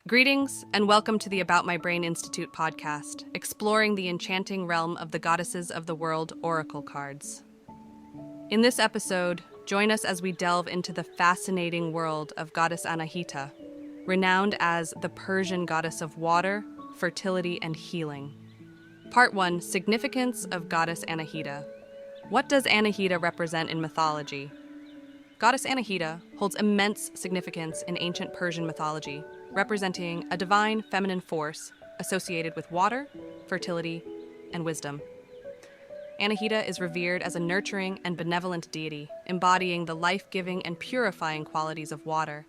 Greetings, and welcome to the About My Brain Institute podcast, exploring the enchanting realm of the goddesses of the world oracle cards. In this episode, join us as we delve into the fascinating world of Goddess Anahita, renowned as the Persian goddess of water, fertility, and healing. Part 1, Significance of Goddess Anahita. What does Anahita represent in mythology? Goddess Anahita holds immense significance in ancient Persian mythology, representing a divine feminine force associated with water, fertility, and wisdom. Anahita is revered as a nurturing and benevolent deity, embodying the life-giving and purifying qualities of water.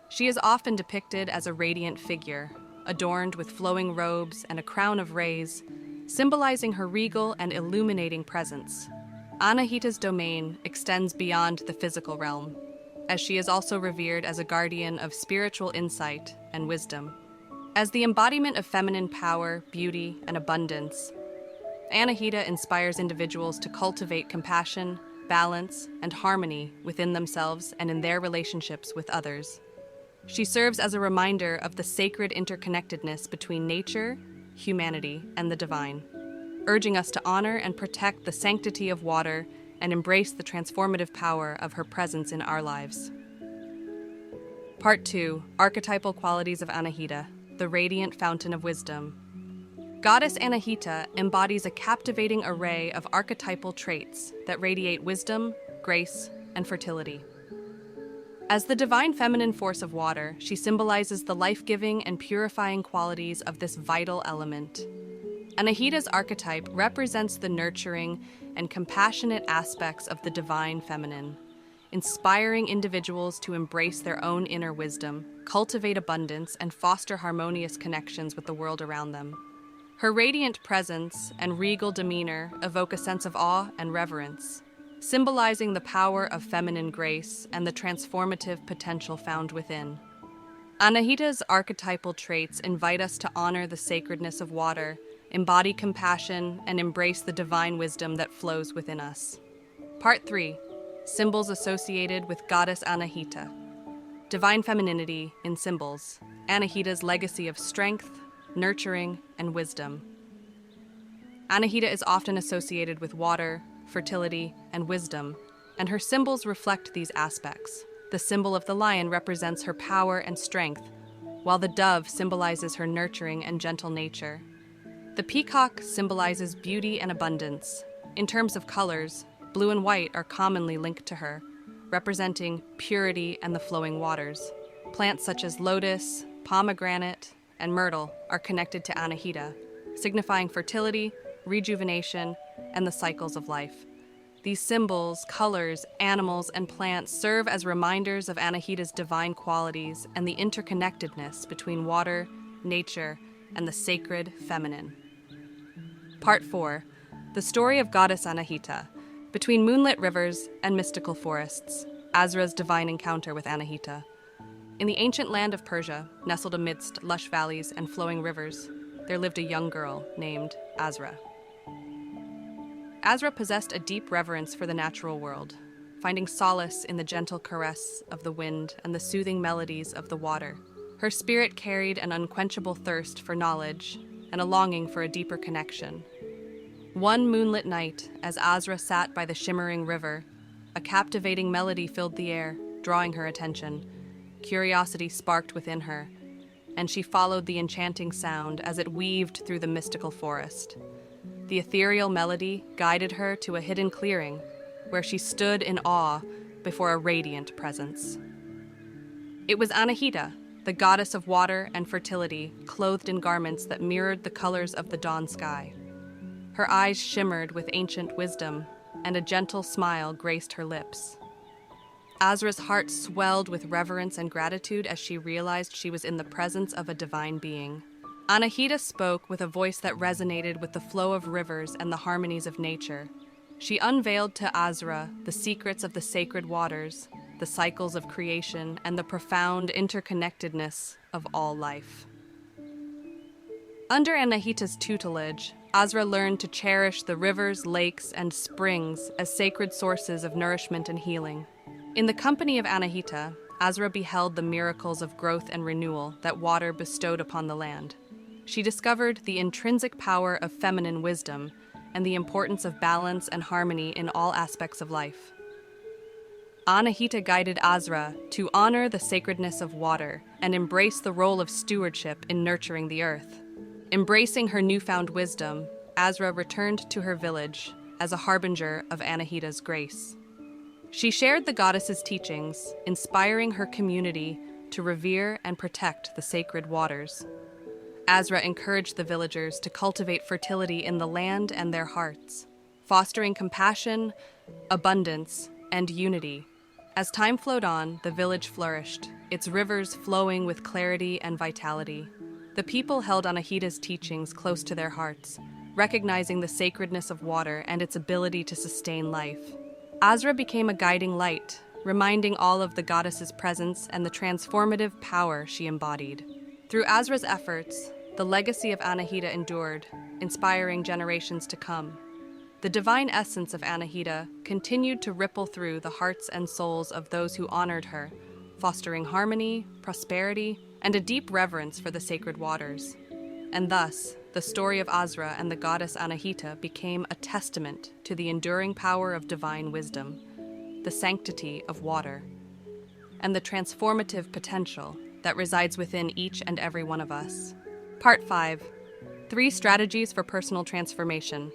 She is often depicted as a radiant figure, adorned with flowing robes and a crown of rays, symbolizing her regal and illuminating presence. Anahita's domain extends beyond the physical realm, as she is also revered as a guardian of spiritual insight and wisdom. As the embodiment of feminine power, beauty, and abundance, Anahita inspires individuals to cultivate compassion, balance, and harmony within themselves and in their relationships with others. She serves as a reminder of the sacred interconnectedness between nature, humanity, and the divine, urging us to honor and protect the sanctity of water and embrace the transformative power of her presence in our lives. Part 2, Archetypal Qualities of Anahita, the Radiant Fountain of Wisdom. Goddess Anahita embodies a captivating array of archetypal traits that radiate wisdom, grace, and fertility. As the divine feminine force of water, she symbolizes the life-giving and purifying qualities of this vital element. Anahita's archetype represents the nurturing and compassionate aspects of the divine feminine, inspiring individuals to embrace their own inner wisdom, cultivate abundance, and foster harmonious connections with the world around them. Her radiant presence and regal demeanor evoke a sense of awe and reverence, symbolizing the power of feminine grace and the transformative potential found within. Anahita's archetypal traits invite us to honor the sacredness of water, embody compassion, and embrace the divine wisdom that flows within us. Part 3, Symbols associated with Goddess Anahita. Divine femininity in symbols. Anahita's legacy of strength, nurturing, and wisdom. Anahita is often associated with water, fertility, and wisdom, and her symbols reflect these aspects. The symbol of the lion represents her power and strength, while the dove symbolizes her nurturing and gentle nature. The peacock symbolizes beauty and abundance. In terms of colors, blue and white are commonly linked to her, representing purity and the flowing waters. Plants such as lotus, pomegranate, and myrtle are connected to Anahita, signifying fertility, rejuvenation, and the cycles of life. These symbols, colors, animals, and plants serve as reminders of Anahita's divine qualities and the interconnectedness between water, nature, and the sacred feminine. Part 4, The Story of Goddess Anahita. Between moonlit rivers and mystical forests, Azra's divine encounter with Anahita. In the ancient land of Persia, nestled amidst lush valleys and flowing rivers, there lived a young girl named Azra. Azra possessed a deep reverence for the natural world, finding solace in the gentle caress of the wind and the soothing melodies of the water. Her spirit carried an unquenchable thirst for knowledge and a longing for a deeper connection. One moonlit night, as Azra sat by the shimmering river, a captivating melody filled the air, drawing her attention. Curiosity sparked within her, and she followed the enchanting sound as it weaved through the mystical forest. The ethereal melody guided her to a hidden clearing, where she stood in awe before a radiant presence. It was Anahita, the goddess of water and fertility, clothed in garments that mirrored the colors of the dawn sky. Her eyes shimmered with ancient wisdom, and a gentle smile graced her lips. Azra's heart swelled with reverence and gratitude as she realized she was in the presence of a divine being. Anahita spoke with a voice that resonated with the flow of rivers and the harmonies of nature. She unveiled to Azra the secrets of the sacred waters, the cycles of creation, and the profound interconnectedness of all life. Under Anahita's tutelage, Azra learned to cherish the rivers, lakes, and springs as sacred sources of nourishment and healing. In the company of Anahita, Azra beheld the miracles of growth and renewal that water bestowed upon the land. She discovered the intrinsic power of feminine wisdom and the importance of balance and harmony in all aspects of life. Anahita guided Azra to honor the sacredness of water and embrace the role of stewardship in nurturing the earth. Embracing her newfound wisdom, Azra returned to her village as a harbinger of Anahita's grace. She shared the goddess's teachings, inspiring her community to revere and protect the sacred waters. Azra encouraged the villagers to cultivate fertility in the land and their hearts, fostering compassion, abundance, and unity. As time flowed on, the village flourished, its rivers flowing with clarity and vitality. The people held Anahita's teachings close to their hearts, recognizing the sacredness of water and its ability to sustain life. Azra became a guiding light, reminding all of the goddess's presence and the transformative power she embodied. Through Azra's efforts, the legacy of Anahita endured, inspiring generations to come. The divine essence of Anahita continued to ripple through the hearts and souls of those who honored her, fostering harmony, prosperity, and a deep reverence for the sacred waters. And thus, the story of Azra and the goddess Anahita became a testament to the enduring power of divine wisdom, the sanctity of water, and the transformative potential that resides within each and every one of us. Part 5. 3 Strategies for Personal Transformation.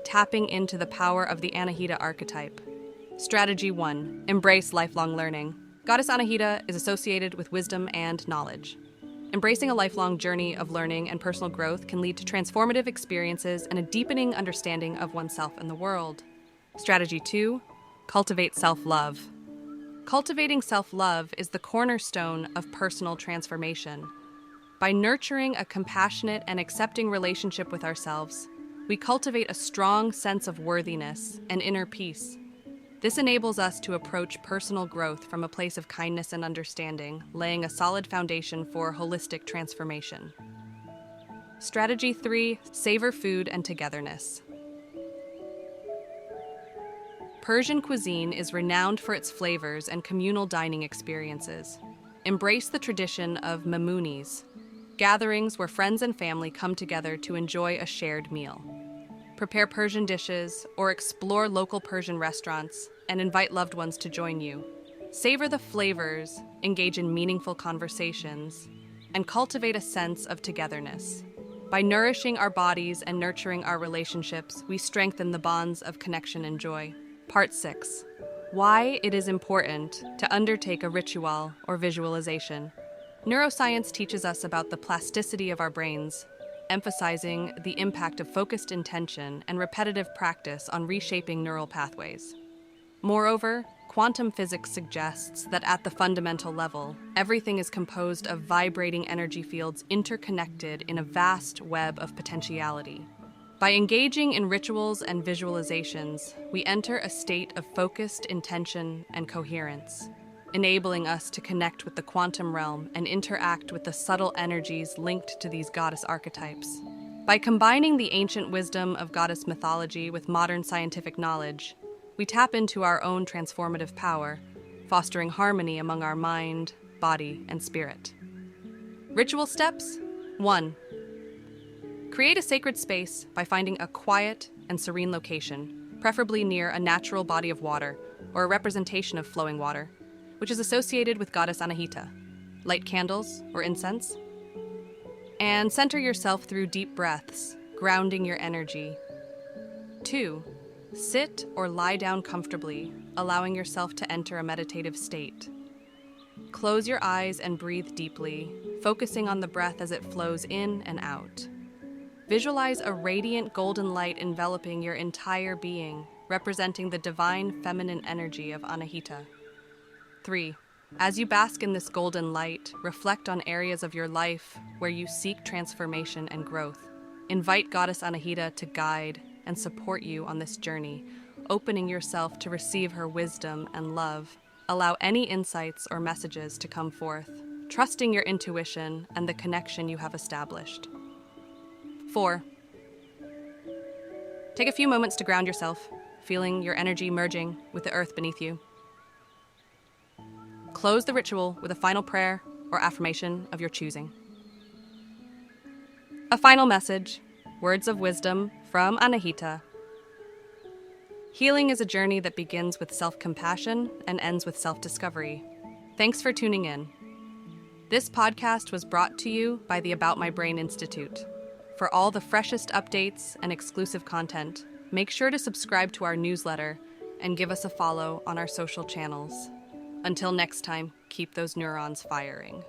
Tapping into the power of the Anahita archetype. Strategy 1. Embrace lifelong learning. Goddess Anahita is associated with wisdom and knowledge. Embracing a lifelong journey of learning and personal growth can lead to transformative experiences and a deepening understanding of oneself and the world. Strategy 2. Cultivate self-love. Cultivating self-love is the cornerstone of personal transformation. By nurturing a compassionate and accepting relationship with ourselves, we cultivate a strong sense of worthiness and inner peace. This enables us to approach personal growth from a place of kindness and understanding, laying a solid foundation for holistic transformation. Strategy 3. Savor food and togetherness. Persian cuisine is renowned for its flavors and communal dining experiences. Embrace the tradition of mamunis, gatherings where friends and family come together to enjoy a shared meal. Prepare Persian dishes or explore local Persian restaurants and invite loved ones to join you. Savor the flavors, engage in meaningful conversations, and cultivate a sense of togetherness. By nourishing our bodies and nurturing our relationships, we strengthen the bonds of connection and joy. Part 6. Why it is important to undertake a ritual or visualization. Neuroscience teaches us about the plasticity of our brains, emphasizing the impact of focused intention and repetitive practice on reshaping neural pathways. Moreover, quantum physics suggests that at the fundamental level, everything is composed of vibrating energy fields interconnected in a vast web of potentiality. By engaging in rituals and visualizations, we enter a state of focused intention and coherence, enabling us to connect with the quantum realm and interact with the subtle energies linked to these goddess archetypes. By combining the ancient wisdom of goddess mythology with modern scientific knowledge, we tap into our own transformative power, fostering harmony among our mind, body, and spirit. Ritual steps: 1. Create a sacred space by finding a quiet and serene location, preferably near a natural body of water or a representation of flowing water, which is associated with Goddess Anahita. Light candles or incense. And center yourself through deep breaths, grounding your energy. 2. Sit or lie down comfortably, allowing yourself to enter a meditative state. Close your eyes and breathe deeply, focusing on the breath as it flows in and out. Visualize a radiant golden light enveloping your entire being, representing the divine feminine energy of Anahita. 3. As you bask in this golden light, reflect on areas of your life where you seek transformation and growth. Invite Goddess Anahita to guide and support you on this journey, opening yourself to receive her wisdom and love. Allow any insights or messages to come forth, trusting your intuition and the connection you have established. 4. Take a few moments to ground yourself, feeling your energy merging with the earth beneath you. close the ritual with a final prayer or affirmation of your choosing. A final message, words of wisdom from Anahita. Healing is a journey that begins with self-compassion and ends with self-discovery. Thanks for tuning in. This podcast was brought to you by the About My Brain Institute. For all the freshest updates and exclusive content, make sure to subscribe to our newsletter and give us a follow on our social channels. Until next time, keep those neurons firing.